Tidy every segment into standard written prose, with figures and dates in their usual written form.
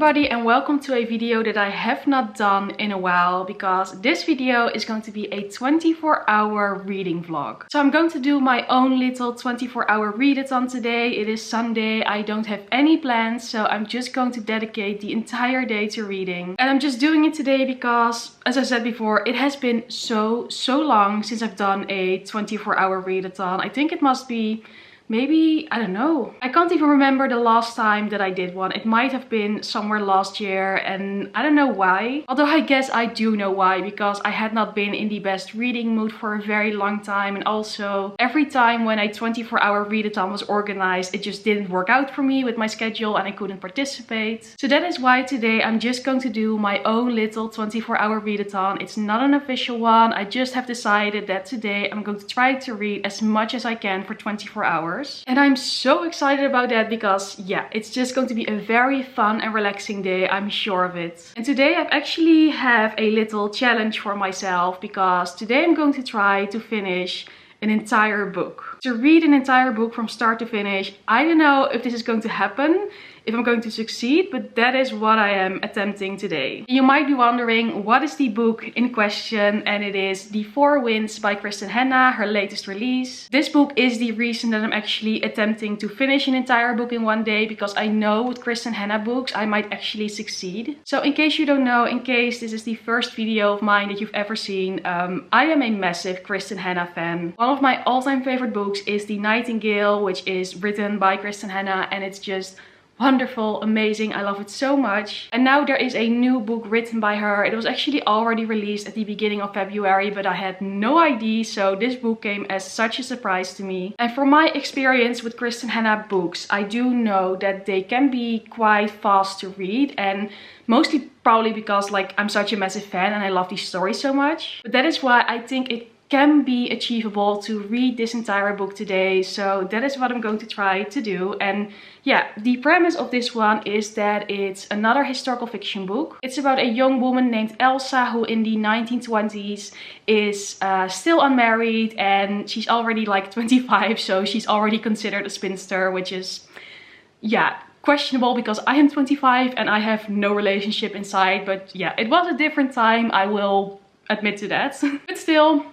everybody and welcome to a video that I have not done in a while because this video is going to be a 24-hour reading vlog. So I'm going to do my own little 24-hour readathon today. It is Sunday, I don't have any plans, so I'm just going to dedicate the entire day to reading. And I'm just doing it today because, as I said before, it has been so long since I've done a 24-hour readathon. I think it must be maybe, I don't know. I can't even remember the last time that I did one. It might have been somewhere last year and I don't know why. Although I guess I do know why, because I had not been in the best reading mood for a very long time. And also every time when a 24-hour readathon was organized, it just didn't work out for me with my schedule and I couldn't participate. So that is why today I'm just going to do my own little 24-hour readathon. It's not an official one. I just have decided that today I'm going to try to read as much as I can for 24 hours. And I'm so excited about that because yeah, it's just going to be a very fun and relaxing day, I'm sure of it. And today I actually have a little challenge for myself because today I'm going to try to finish an entire book. To read an entire book from start to finish. I don't know if this is going to happen, if I'm going to succeed, but that is what I am attempting today. You might be wondering, what is the book in question? And it is The Four Winds by Kristin Hannah, her latest release. This book is the reason that I'm actually attempting to finish an entire book in one day, because I know with Kristin Hannah books I might actually succeed. So in case you don't know, in case this is the first video of mine that you've ever seen, I am a massive Kristin Hannah fan. One of my all-time favorite books is The Nightingale, which is written by Kristin Hannah, and it's just wonderful, amazing. I love it so much. And now there is a new book written by her. It was actually already released at the beginning of February, but I had no idea, so this book came as such a surprise to me. And from my experience with Kristin Hannah books, I do know that they can be quite fast to read, and mostly probably because like I'm such a massive fan and I love these stories so much. But that is why I think it can be achievable to read this entire book today. So that is what I'm going to try to do. And yeah, the premise of this one is that it's another historical fiction book. It's about a young woman named Elsa who in the 1920s is still unmarried, and she's already like 25, so she's already considered a spinster, which is, yeah, questionable because I am 25 and I have no relationship in sight. But yeah, it was a different time, I will admit to that. But still,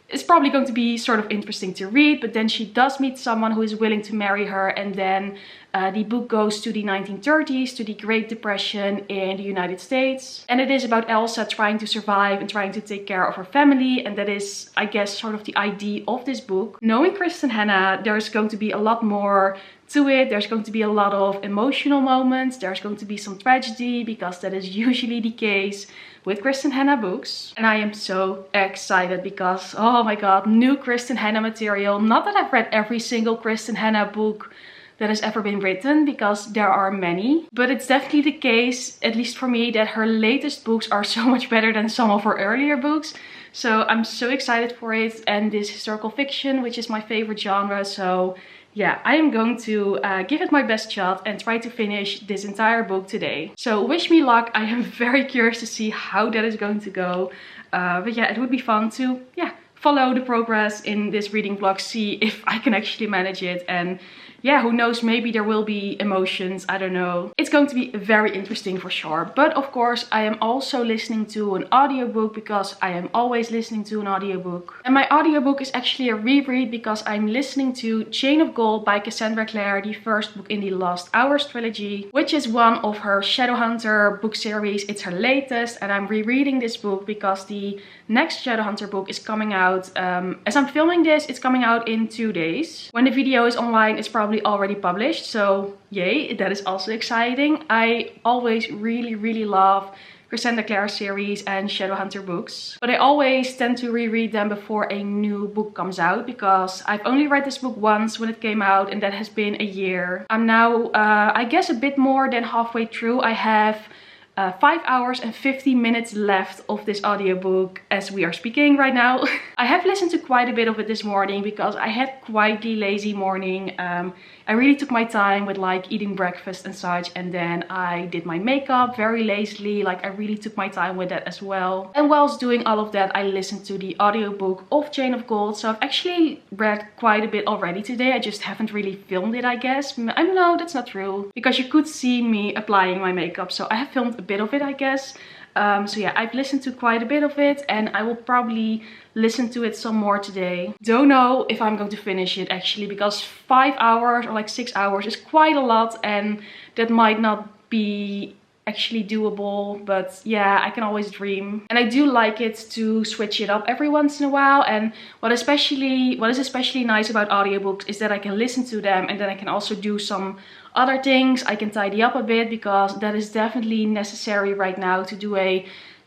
it's probably going to be sort of interesting to read. But then she does meet someone who is willing to marry her, and then the book goes to the 1930s, to the Great Depression in the United States. And it is about Elsa trying to survive and trying to take care of her family. And that is, I guess, sort of the idea of this book. Knowing Kristin Hannah, there's going to be a lot more to it. There's going to be a lot of emotional moments. There's going to be some tragedy, because that is usually the case with Kristin Hannah books. And I am so excited because, oh my god, new Kristin Hannah material. Not that I've read every single Kristin Hannah book that has ever been written, because there are many, but it's definitely the case, at least for me, that her latest books are so much better than some of her earlier books. So I'm so excited for it, and this historical fiction, which is my favorite genre. So yeah, I am going to give it my best shot and try to finish this entire book today. So wish me luck. I am very curious to see how that is going to go. But yeah, it would be fun to, yeah, follow the progress in this reading vlog, see if I can actually manage it. And yeah, who knows, maybe there will be emotions, I don't know. It's going to be very interesting for sure. But of course, I am also listening to an audiobook, because I am always listening to an audiobook. And my audiobook is actually a reread, because I'm listening to Chain of Gold by Cassandra Clare, the first book in the Lost Hours trilogy, which is one of her Shadowhunter book series. It's her latest, and I'm rereading this book because the next Shadowhunter book is coming out. As I'm filming this, it's coming out in 2 days. When the video is online, it's probably already published, so yay, that is also exciting. I always really love Cassandra Clare series and Shadowhunter books, but I always tend to reread them before a new book comes out, because I've only read this book once when it came out, and that has been a year. I'm now I guess a bit more than halfway through. I have 5 hours and 50 minutes left of this audiobook as we are speaking right now. I have listened to quite a bit of it this morning because I had quite the lazy morning. I really took my time with like eating breakfast and such, and then I did my makeup very lazily. Like I really took my time with that as well. And whilst doing all of that, I listened to the audiobook of Chain of Gold. So I've actually read quite a bit already today. I just haven't really filmed it, I guess. I don't know, that's not true, because you could see me applying my makeup. So I have filmed a bit of it, I guess. So yeah, I've listened to quite a bit of it, and I will probably listen to it some more today. Don't know if I'm going to finish it actually, because 5 hours or like 6 hours is quite a lot, and that might not be actually doable, but yeah, I can always dream. And I do like it to switch it up every once in a while. And what is especially nice about audiobooks is that I can listen to them and then I can also do some other things. I can tidy up a bit, because that is definitely necessary right now to do a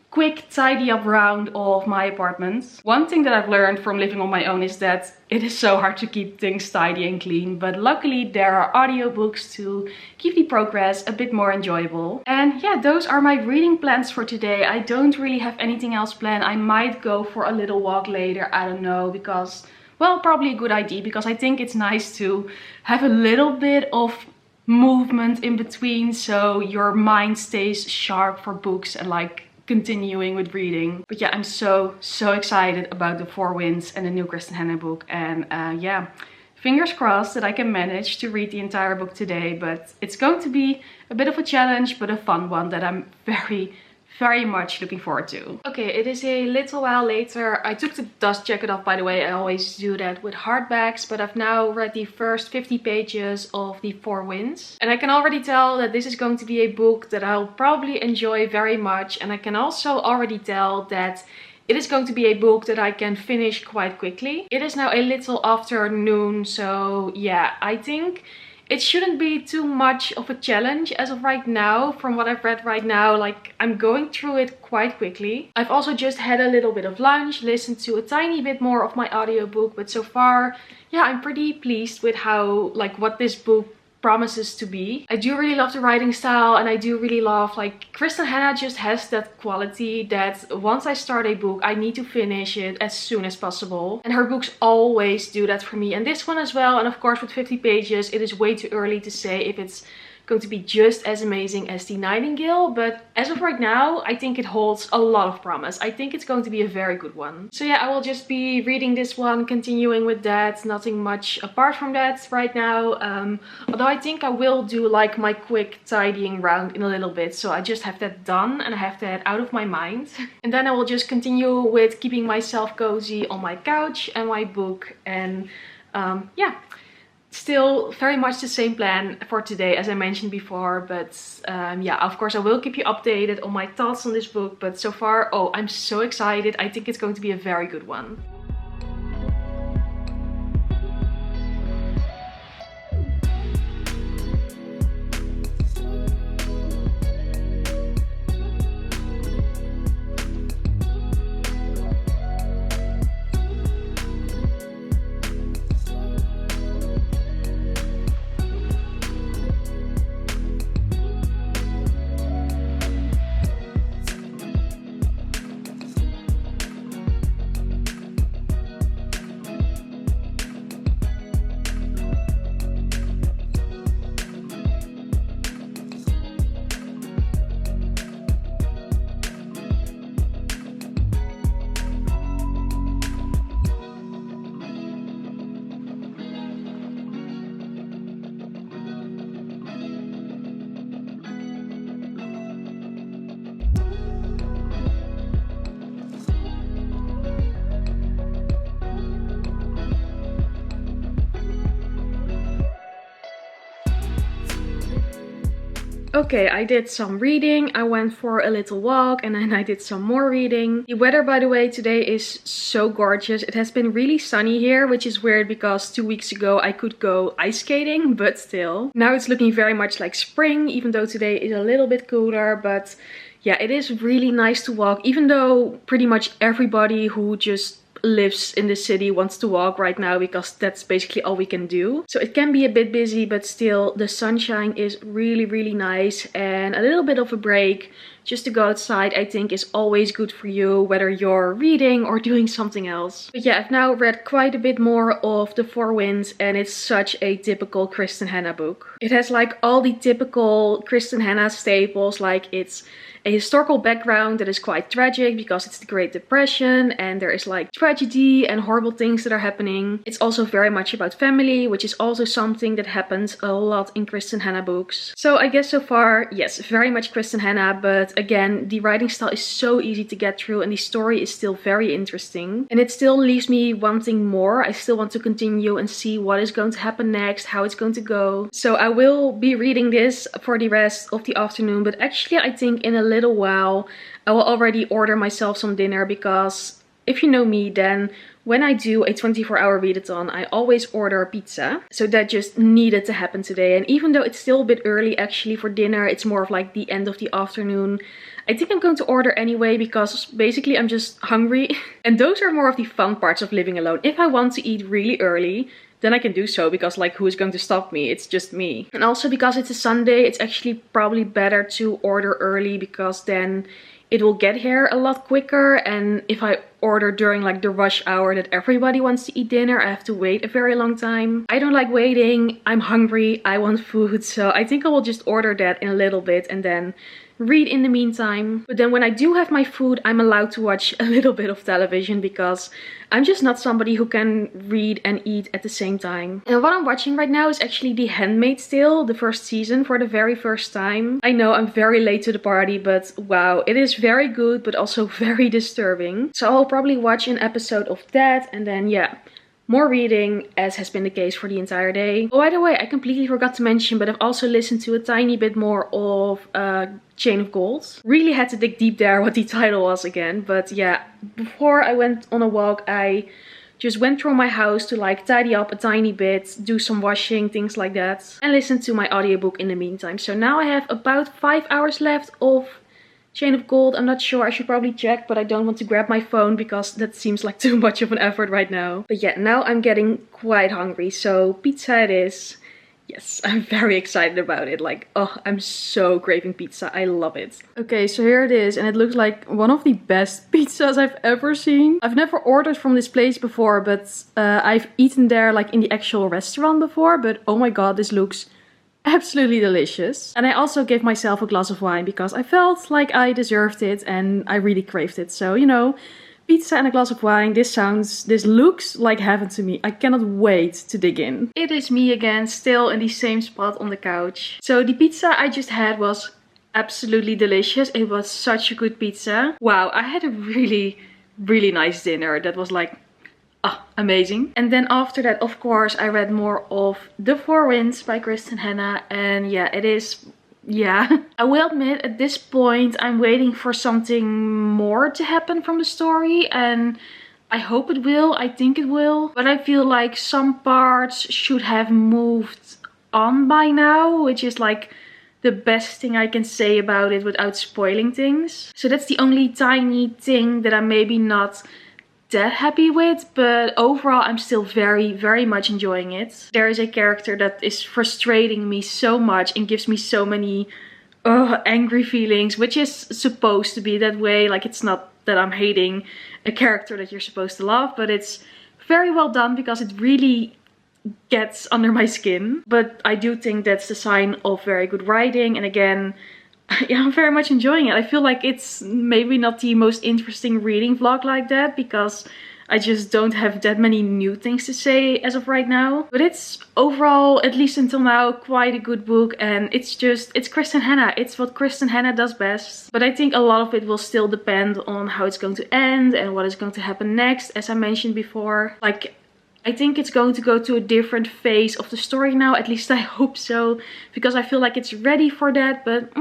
quick tidy up round of my apartment. One thing that I've learned from living on my own is that it is so hard to keep things tidy and clean, but luckily there are audiobooks to keep the progress a bit more enjoyable. And yeah, those are my reading plans for today. I don't really have anything else planned. I might go for a little walk later, I don't know, because, well, probably a good idea, because I think it's nice to have a little bit of movement in between so your mind stays sharp for books and like continuing with reading. But yeah, I'm so excited about the Four Winds and the new Kristen Hanna book, and yeah, fingers crossed that I can manage to read the entire book today. But it's going to be a bit of a challenge, but a fun one that I'm very much looking forward to. Okay, it is a little while later. I took the dust jacket off, by the way. I always do that with hardbacks, but I've now read the first 50 pages of The Four Winds. And I can already tell that this is going to be a book that I'll probably enjoy very much. And I can also already tell that it is going to be a book that I can finish quite quickly. It is now a little after noon, so yeah, I think it shouldn't be too much of a challenge as of right now. From what I've read right now, like, I'm going through it quite quickly. I've also just had a little bit of lunch, listened to a tiny bit more of my audiobook, but so far, yeah, I'm pretty pleased with how, like, what this book promises to be. I do really love the writing style, and I do really love, like, Kristen Hanna just has that quality that once I start a book, I need to finish it as soon as possible. And her books always do that for me, and this one as well. And of course, with 50 pages, it is way too early to say if it's going to be just as amazing as The Nightingale, but as of right now, I think it holds a lot of promise. I think it's going to be a very good one. So yeah, I will just be reading this one, continuing with that. Nothing much apart from that right now. Although I think I will do like my quick tidying round in a little bit, so I just have that done and I have that out of my mind. And then I will just continue with keeping myself cozy on my couch and my book, and yeah. Still very much the same plan for today as I mentioned before, but yeah, of course I will keep you updated on my thoughts on this book. But so far, oh, I'm so excited. I think it's going to be a very good one. Okay, I did some reading, I went for a little walk, and then I did some more reading. The weather, by the way, today is so gorgeous. It has been really sunny here, which is weird because 2 weeks ago I could go ice skating, but still. Now it's looking very much like spring, even though today is a little bit cooler, but yeah, it is really nice to walk, even though pretty much everybody who just lives in the city wants to walk right now, because that's basically all we can do. So it can be a bit busy, but still the sunshine is really nice and a little bit of a break. just to go outside, I think is always good for you, whether you're reading or doing something else. But yeah, I've now read quite a bit more of The Four Winds, and it's such a typical Kristin Hanna book. It has like all the typical Kristin Hanna staples, like it's a historical background that is quite tragic because it's the Great Depression and there is like tragedy and horrible things that are happening. It's also very much about family, which is also something that happens a lot in Kristin Hanna books. So I guess so far, yes, very much Kristin Hanna, but again, the writing style is so easy to get through and the story is still very interesting. And it still leaves me wanting more. I still want to continue and see what is going to happen next, how it's going to go. So I will be reading this for the rest of the afternoon, but actually I think in a little while I will already order myself some dinner, because if you know me, then when I do a 24-hour readathon, I always order pizza. So that just needed to happen today. And even though it's still a bit early actually for dinner, it's more of like the end of the afternoon, I think I'm going to order anyway, because basically I'm just hungry. And those are more of the fun parts of living alone. If I want to eat really early, then I can do so, because like who is going to stop me? It's just me. And also because it's a Sunday, it's actually probably better to order early, because then it will get here a lot quicker. And if I order during like the rush hour that everybody wants to eat dinner, I have to wait a very long time. I don't like waiting. I'm hungry. I want food. So I think I will just order that in a little bit and then read in the meantime. But then when I do have my food, I'm allowed to watch a little bit of television, because I'm just not somebody who can read and eat at the same time. And what I'm watching right now is actually The Handmaid's Tale, the first season, for the very first time. I know I'm very late to the party, but wow, it is very good, but also very disturbing. So I'll probably watch an episode of that, and then yeah, more reading, as has been the case for the entire day. Oh, by the way, I completely forgot to mention, but I've also listened to a tiny bit more of Chain of Gold. Really had to dig deep there what the title was again. But yeah, before I went on a walk, I just went through my house to like tidy up a tiny bit, do some washing, things like that. And listen to my audiobook in the meantime. So now I have about 5 hours left of Chain of Gold. I'm not sure, I should probably check, but I don't want to grab my phone because that seems like too much of an effort right now. But yeah, now I'm getting quite hungry, so pizza it is. Yes, I'm very excited about it. Like, oh, I'm so craving pizza. I love it. Okay, so here it is, and it looks like one of the best pizzas I've ever seen. I've never ordered from this place before, but I've eaten there like in the actual restaurant before. But oh my god, this looks absolutely delicious. And I also gave myself a glass of wine because I felt like I deserved it and I really craved it. So, you know, pizza and a glass of wine, this looks like heaven to me. I cannot wait to dig in. It is me again, still in the same spot on the couch. So the pizza I just had was absolutely delicious. It was such a good pizza. Wow, I had a really, really nice dinner. That was like, amazing. And then after that, of course, I read more of The Four Winds by Kristin Hanna. And yeah, it is, yeah. I will admit, at this point, I'm waiting for something more to happen from the story. And I hope it will. I think it will. But I feel like some parts should have moved on by now, which is like the best thing I can say about it without spoiling things. So that's the only tiny thing that I'm maybe not that happy with, but overall I'm still very, very much enjoying it. There is a character that is frustrating me so much and gives me so many angry feelings, which is supposed to be that way. Like, it's not that I'm hating a character that you're supposed to love, but it's very well done because it really gets under my skin. But I do think that's the sign of very good writing, and again, yeah, I'm very much enjoying it. I feel like it's maybe not the most interesting reading vlog like that, because I just don't have that many new things to say as of right now. But it's overall, at least until now, quite a good book. And it's Kristin Hanna. It's what Kristin Hanna does best. But I think a lot of it will still depend on how it's going to end and what is going to happen next, as I mentioned before. Like, I think it's going to go to a different phase of the story now. At least I hope so, because I feel like it's ready for that. But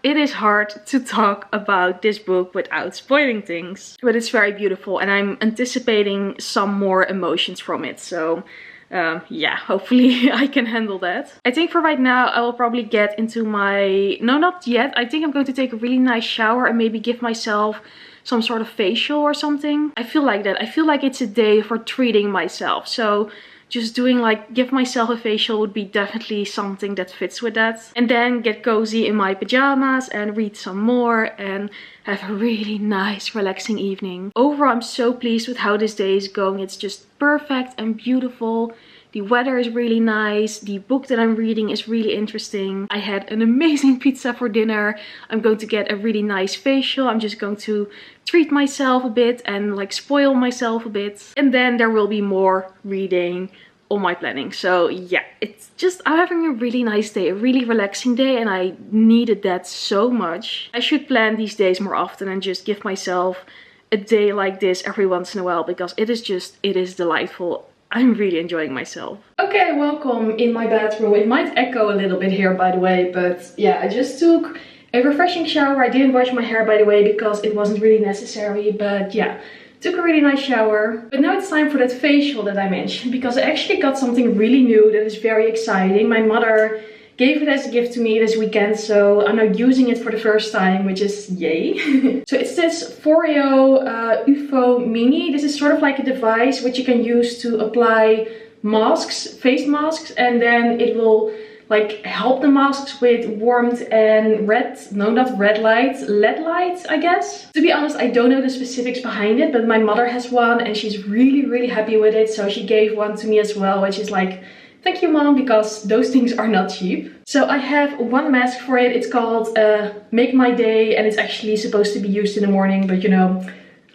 it is hard to talk about this book without spoiling things. But it's very beautiful and I'm anticipating some more emotions from it. So yeah, hopefully I can handle that. I think for right now I will probably get into my... No, not yet. I think I'm going to take a really nice shower and maybe give myself some sort of facial or something. I feel like that. I feel like it's a day for treating myself. So just doing like, give myself a facial would be definitely something that fits with that. And then get cozy in my pajamas and read some more and have a really nice relaxing evening. Overall, I'm so pleased with how this day is going. It's just perfect and beautiful. The weather is really nice. The book that I'm reading is really interesting. I had an amazing pizza for dinner. I'm going to get a really nice facial. I'm just going to treat myself a bit and like spoil myself a bit. And then there will be more reading on my planning. So yeah, it's just, I'm having a really nice day, a really relaxing day, and I needed that so much. I should plan these days more often and just give myself a day like this every once in a while, because it is delightful. I'm really enjoying myself. Okay, welcome in my bathroom. It might echo a little bit here, by the way, but yeah, I just took a refreshing shower. I didn't wash my hair, by the way, because it wasn't really necessary, but yeah, took a really nice shower. But now it's time for that facial that I mentioned, because I actually got something really new that is very exciting. My mother gave it as a gift to me this weekend, so I'm now using it for the first time, which is yay. So it's this Foreo UFO Mini. This is sort of like a device which you can use to apply masks, face masks, and then it will like help the masks with warmth and LED light, I guess. To be honest, I don't know the specifics behind it, but my mother has one and she's really happy with it, so she gave one to me as well, which is like, thank you, Mom, because those things are not cheap. So I have one mask for it. It's called Make My Day, and it's actually supposed to be used in the morning, but you know,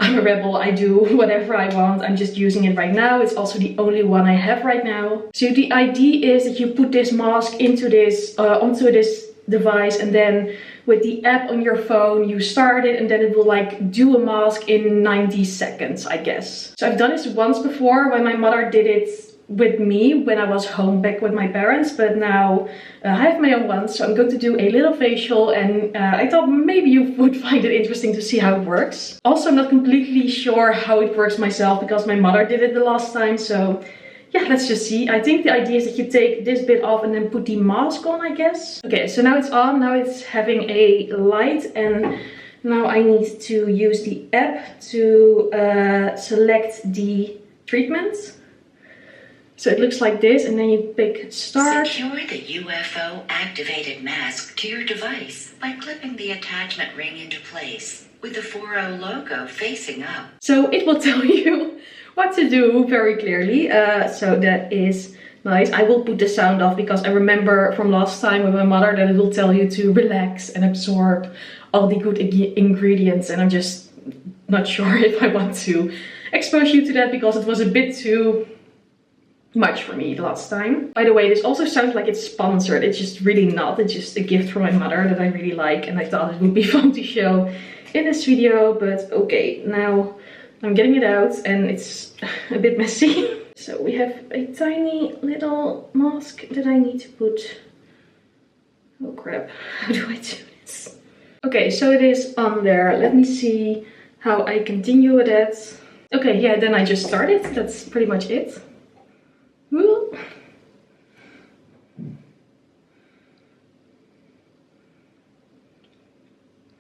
I'm a rebel. I do whatever I want. I'm just using it right now. It's also the only one I have right now. So the idea is that you put this mask into this onto this device, and then with the app on your phone you start it, and then it will like do a mask in 90 seconds, I guess. So I've done this once before when my mother did it with me when I was home back with my parents, but now I have my own one, so I'm going to do a little facial, and I thought maybe you would find it interesting to see how it works. Also, I'm not completely sure how it works myself because my mother did it the last time, so yeah, let's just see. I think the idea is that you take this bit off and then put the mask on, I guess. Okay, so now it's on, now it's having a light, and now I need to use the app to select the treatment. So it looks like this, and then you pick start. Secure the UFO activated mask to your device by clipping the attachment ring into place with the Foreo logo facing up. So it will tell you what to do very clearly. So that is nice. I will put the sound off because I remember from last time with my mother that it will tell you to relax and absorb all the good ingredients, and I'm just not sure if I want to expose you to that because it was a bit too much for me the last time. By the way, this also sounds like it's sponsored. It's just really not. It's just a gift from my mother that I really like, and I thought it would be fun to show in this video. But okay, now I'm getting it out and it's a bit messy. So we have a tiny little mask that I need to put. Oh crap, how do I do this? Okay, so it is on there. Let me see how I continue with it. Okay, yeah, then I just started. That's pretty much it. Woo.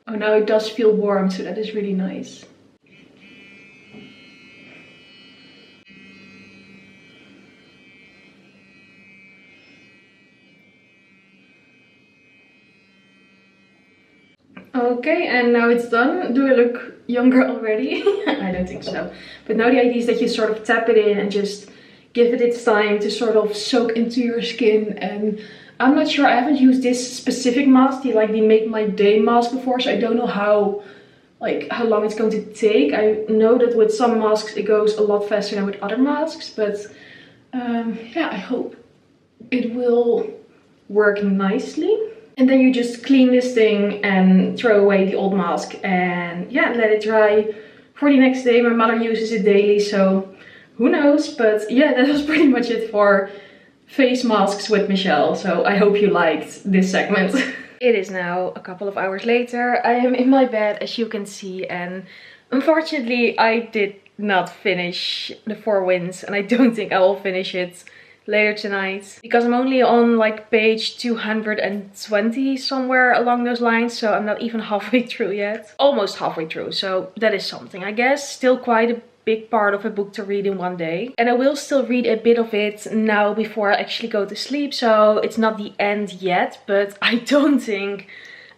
Oh, now it does feel warm, so that is really nice. Okay, and now it's done. Do I look younger already? I don't think so. But now the idea is that you sort of tap it in and just give it its time to sort of soak into your skin. And I'm not sure, I haven't used this specific mask, the Make My Day mask before, so I don't know how long it's going to take. I know that with some masks it goes a lot faster than with other masks, but yeah, I hope it will work nicely. And then you just clean this thing and throw away the old mask, and yeah, let it dry for the next day. My mother uses it daily, so who knows. But yeah, that was pretty much it for face masks with Michelle. So I hope you liked this segment. It is now a couple of hours later. I am in my bed, as you can see, and unfortunately I did not finish The Four Winds, and I don't think I will finish it later tonight because I'm only on like page 220 somewhere along those lines, so I'm not even halfway through yet. Almost halfway through, so that is something, I guess. Still quite a big part of a book to read in one day. And I will still read a bit of it now before I actually go to sleep. So it's not the end yet, but I don't think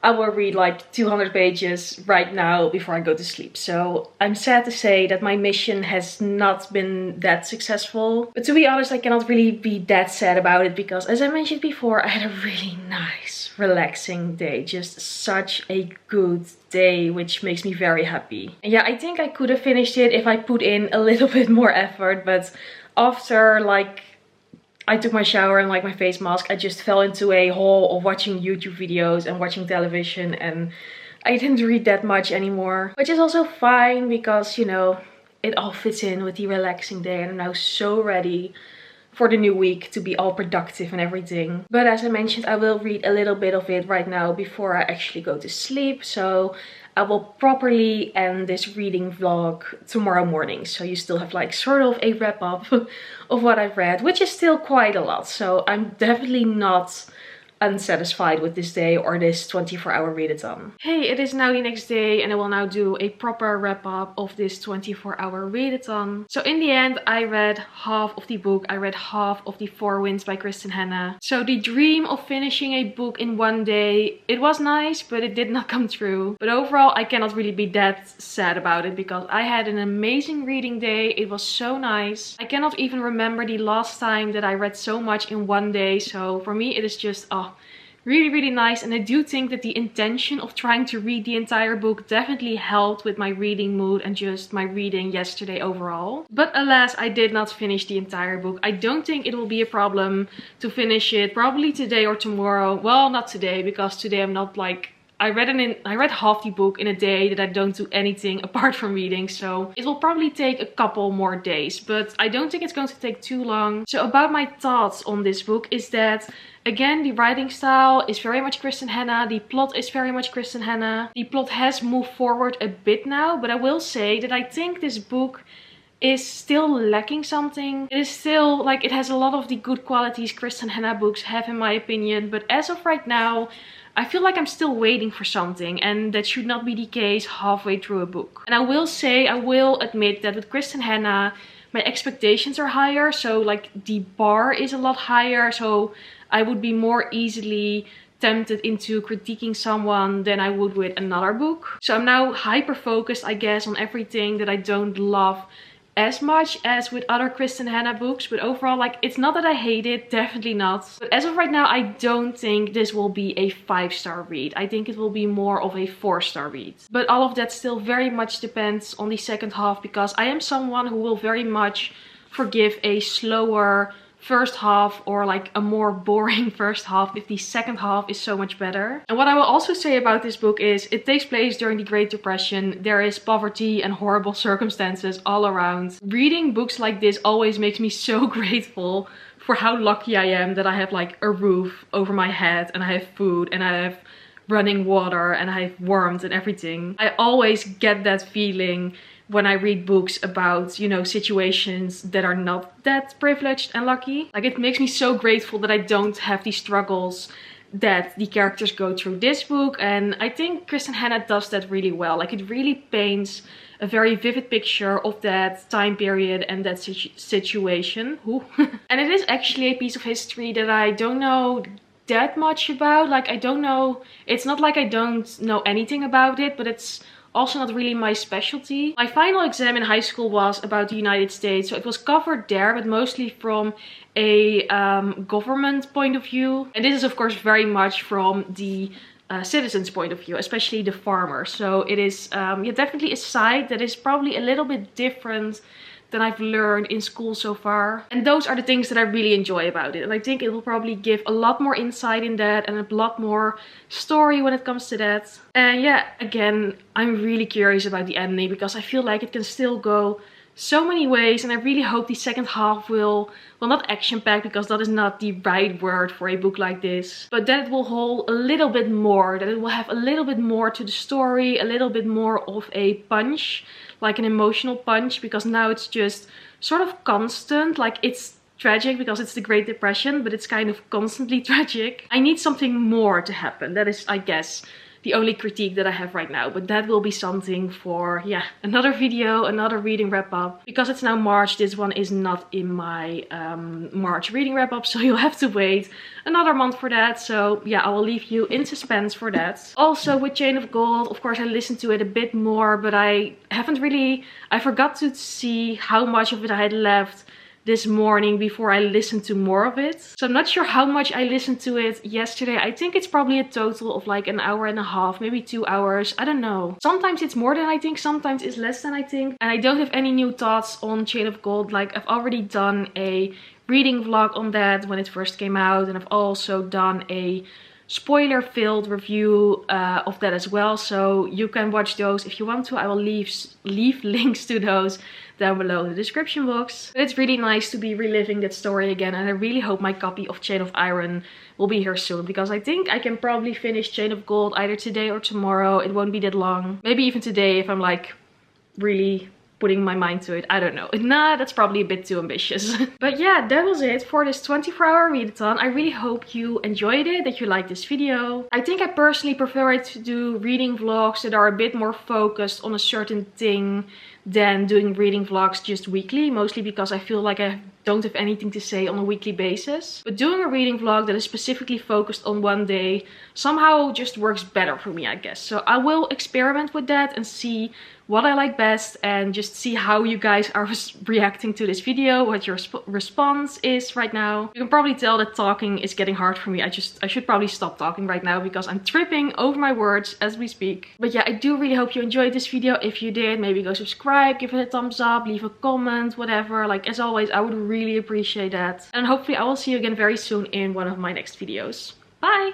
I will read like 200 pages right now before I go to sleep. So I'm sad to say that my mission has not been that successful. But to be honest, I cannot really be that sad about it because, as I mentioned before, I had a really nice, relaxing day. Just such a good day, which makes me very happy. And yeah, I think I could have finished it if I put in a little bit more effort. But after I took my shower and like my face mask, I just fell into a hole of watching YouTube videos and watching television, and I didn't read that much anymore. Which is also fine because, you know, it all fits in with the relaxing day and I'm now so ready for the new week to be all productive and everything. But as I mentioned, I will read a little bit of it right now before I actually go to sleep. So I will properly end this reading vlog tomorrow morning. So you still have like sort of a wrap up of what I've read, which is still quite a lot. So I'm definitely not unsatisfied with this day or this 24-hour readathon. Hey, it is now the next day and I will now do a proper wrap up of this 24-hour readathon. So in the end, I read half of the book. I read half of The Four Winds by Kristin Hannah. So the dream of finishing a book in one day, it was nice, but it did not come true. But overall, I cannot really be that sad about it because I had an amazing reading day. It was so nice. I cannot even remember the last time that I read so much in one day. So for me, it is just, really nice. And I do think that the intention of trying to read the entire book definitely helped with my reading mood and just my reading yesterday overall. But alas, I did not finish the entire book. I don't think it will be a problem to finish it probably today or tomorrow. Well, not today, because today I'm not like, I read half the book in a day that I don't do anything apart from reading, so it will probably take a couple more days, but I don't think it's going to take too long. So about my thoughts on this book is that, again, the writing style is very much Kristin Hannah. The plot is very much Kristin Hannah. The plot has moved forward a bit now, but I will say that I think this book is still lacking something. It is still like, it has a lot of the good qualities Kristin Hannah books have in my opinion, but as of right now, I feel like I'm still waiting for something, and that should not be the case halfway through a book. And I will admit that with Kristin Hannah, my expectations are higher, so like the bar is a lot higher, so I would be more easily tempted into critiquing someone than I would with another book. So I'm now hyper focused, I guess, on everything that I don't love as much as with other Kristin Hannah books, but overall, like, it's not that I hate it, definitely not. But as of right now, I don't think this will be a 5-star read. I think it will be more of a 4-star read. But all of that still very much depends on the second half, because I am someone who will very much forgive a slower first half or like a more boring first half if the second half is so much better. And what I will also say about this book is it takes place during the Great Depression. There is poverty and horrible circumstances all around. Reading books like this always makes me so grateful for how lucky I am that I have like a roof over my head and I have food and I have running water and I have warmth and everything. I always get that feeling when I read books about, you know, situations that are not that privileged and lucky. Like, it makes me so grateful that I don't have these struggles that the characters go through this book. And I think Kristin Hannah does that really well. Like, it really paints a very vivid picture of that time period and that situation. And it is actually a piece of history that I don't know that much about. Like, I don't know, it's not like I don't know anything about it, but it's also not really my specialty. My final exam in high school was about the United States, so it was covered there, but mostly from a government point of view. And this is of course very much from the citizens' point of view, especially the farmers. So it is yeah, definitely a side that is probably a little bit different than I've learned in school so far. And those are the things that I really enjoy about it. And I think it will probably give a lot more insight in that and a lot more story when it comes to that. And yeah, again, I'm really curious about the ending because I feel like it can still go so many ways, and I really hope the second half will, well, not action-packed because that is not the right word for a book like this, but that it will hold a little bit more, that it will have a little bit more to the story, a little bit more of a punch, like an emotional punch, because now it's just sort of constant. Like, it's tragic because it's the Great Depression, but it's kind of constantly tragic. I need something more to happen. That is, I guess, the only critique that I have right now. But that will be something for, yeah, another video, another reading wrap up. Because it's now March, this one is not in my March reading wrap up. So you'll have to wait another month for that. So yeah, I will leave you in suspense for that. Also with Chain of Gold, of course I listened to it a bit more, but I forgot to see how much of it I had left this morning before I listened to more of it. So I'm not sure how much I listened to it yesterday. I think it's probably a total of like an hour and a half, maybe 2 hours. I don't know. Sometimes it's more than I think, sometimes it's less than I think. And I don't have any new thoughts on Chain of Gold. Like I've already done a reading vlog on that when it first came out, and I've also done a spoiler-filled review of that as well, so you can watch those if you want to. I will leave links to those down below in the description box. But it's really nice to be reliving that story again, and I really hope my copy of Chain of Iron will be here soon, because I think I can probably finish Chain of Gold either today or tomorrow. It won't be that long. Maybe even today if I'm like really putting my mind to it. I don't know. Nah, that's probably a bit too ambitious. But yeah, that was it for this 24-hour readathon. I really hope you enjoyed it, that you liked this video. I think I personally prefer it to do reading vlogs that are a bit more focused on a certain thing than doing reading vlogs just weekly, mostly because I feel like I don't have anything to say on a weekly basis. But doing a reading vlog that is specifically focused on one day somehow just works better for me, I guess. So I will experiment with that and see what I like best, and just see how you guys are reacting to this video, what your response is right now. You can probably tell that talking is getting hard for me. I should probably stop talking right now because I'm tripping over my words as we speak. But yeah, I do really hope you enjoyed this video. If you did, maybe go subscribe, give it a thumbs up, leave a comment, whatever. Like as always, I would really appreciate that. And hopefully I will see you again very soon in one of my next videos. Bye!